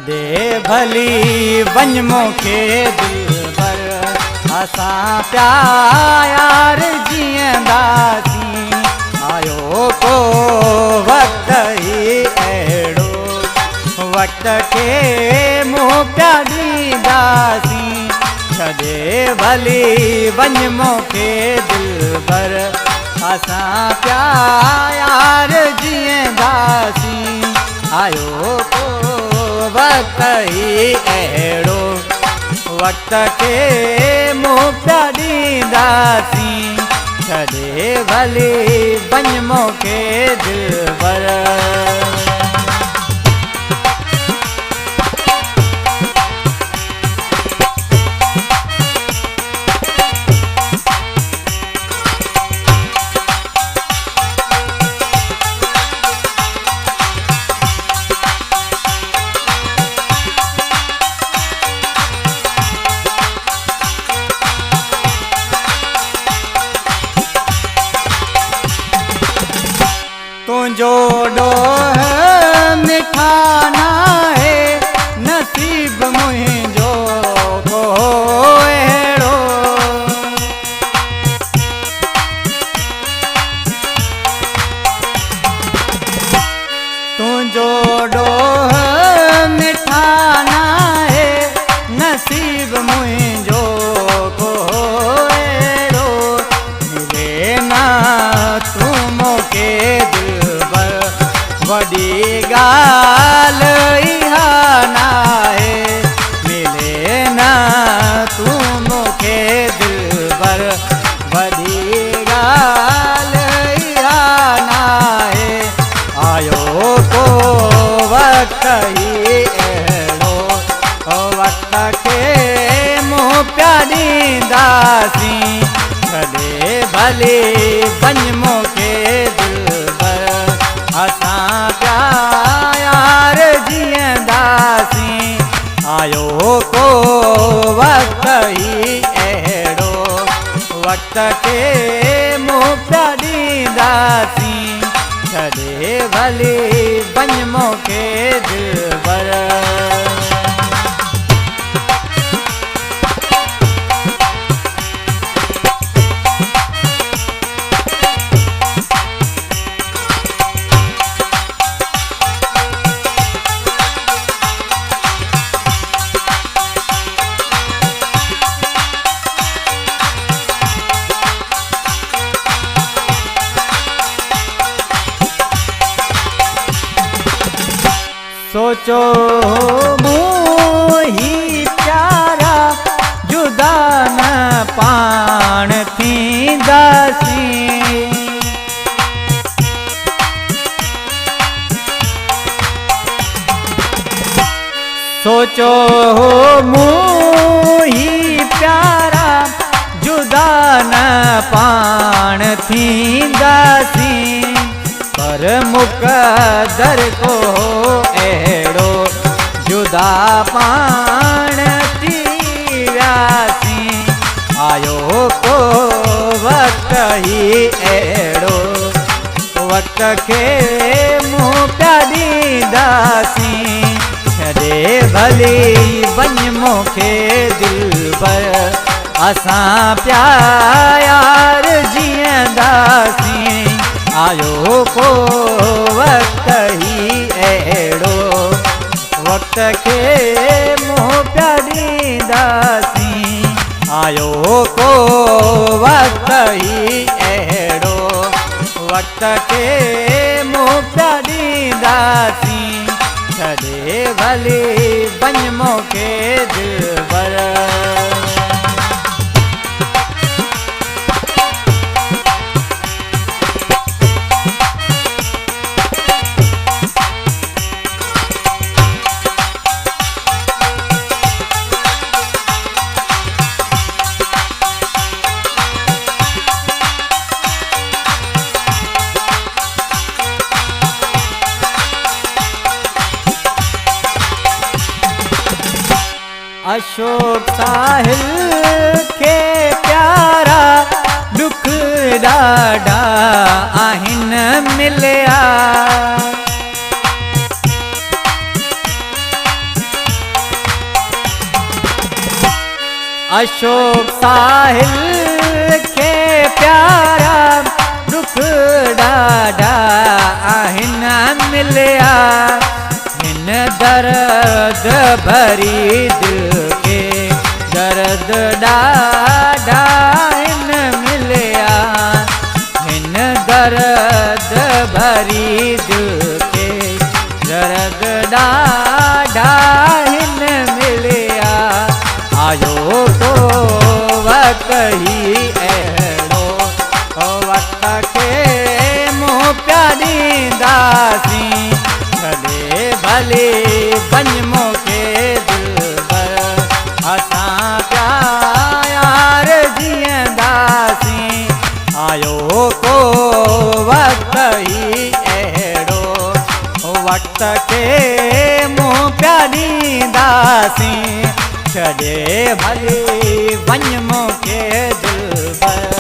छॾे भली वञ मूंखे दिलबर, असां पिया यार जीअंदासीं। आयो को वक़्तु ई अहिड़ो, वक़्त खे मुंहुं पिया ॾींदासीं। छॾे भली वञ मूंखे दिलबर, असां पिया यार जीअंदासीं। आयो को वक़्तु ई अहिड़ो, वक़्त खे मुंहुं पिया ॾींदासीं। छॾे भली वञ मूंखे दिलबर। तुझो ॾोह मिठा नाहे, नसीब मुंहिंजो को अहिड़ो। तुझो ॾोह मिठा नाहे, नसीब मुंहिंजो को अहिड़ो। मिले ना तूं मूंखे वॾी ॻाल्हि इहा नाहे। मिले ना तूं मूंखे दिलबर, वॾी ॻाल्हि इहा नाहे। आयो को वक़्तु ई अहिड़ो, वक़्त खे मुंहुं पिया ॾींदासीं। छॾे भली वञ मूंखे दिलबर, असां पिया यार जीअंदासीं। आयो को वक़्तु ई अहिड़ो, वक़्त खे मुंहुं पिया ॾींदासीं। छॾे भली वञ मूंखे दिलबर। सोचो मोही प्यारा, जुदा न पाण थींदासीं। सोचो मोही प्यारा, जुदा न पाण थींदासीं। पर मुक़दर को अहिड़ो, जुदा पाण थी वियासीं। आयो को वक़्तु ई अहिड़ो, वक़्त खे मुंहुं पिया ॾींदासीं। छॾे भली वञ मूंखे दिलबर, असां पिया यार जीअंदासीं। आयो को वक़्तु ई अहिड़ो, वक़्त खे मुंहुं पिया ॾींदासीं। आयो को वक़्तु ई अहिड़ो, वक़्त खे मुंहुं पिया ॾींदासीं। छॾे भली वञ मूंखे दिलबर। अशोक साहिल के प्यारा दुख ॾाढा आहिनि मिलिया। अशोक साहिल खे प्यारा दुख ॾाढा आहिनि मिलिया हिन दर्द भरी दिल खे दर्द ॾाढा आहिनि मिलिया हिन दर्द भरी दिल खे दर्द ॾाढा आहिनि मिलिया आयो तो वक्त ही अहिड़ो वक्त खे मुंहुं पिया ॾींदासीं कॾहिं भले वञ मूंखे दिलबर असां पिया यार जीअंदासीं आयो को वक्त ही अहिड़ो वक्त खे मुंहुं पिया ॾींदासीं छॾे भले वञ मूंखे दिलबर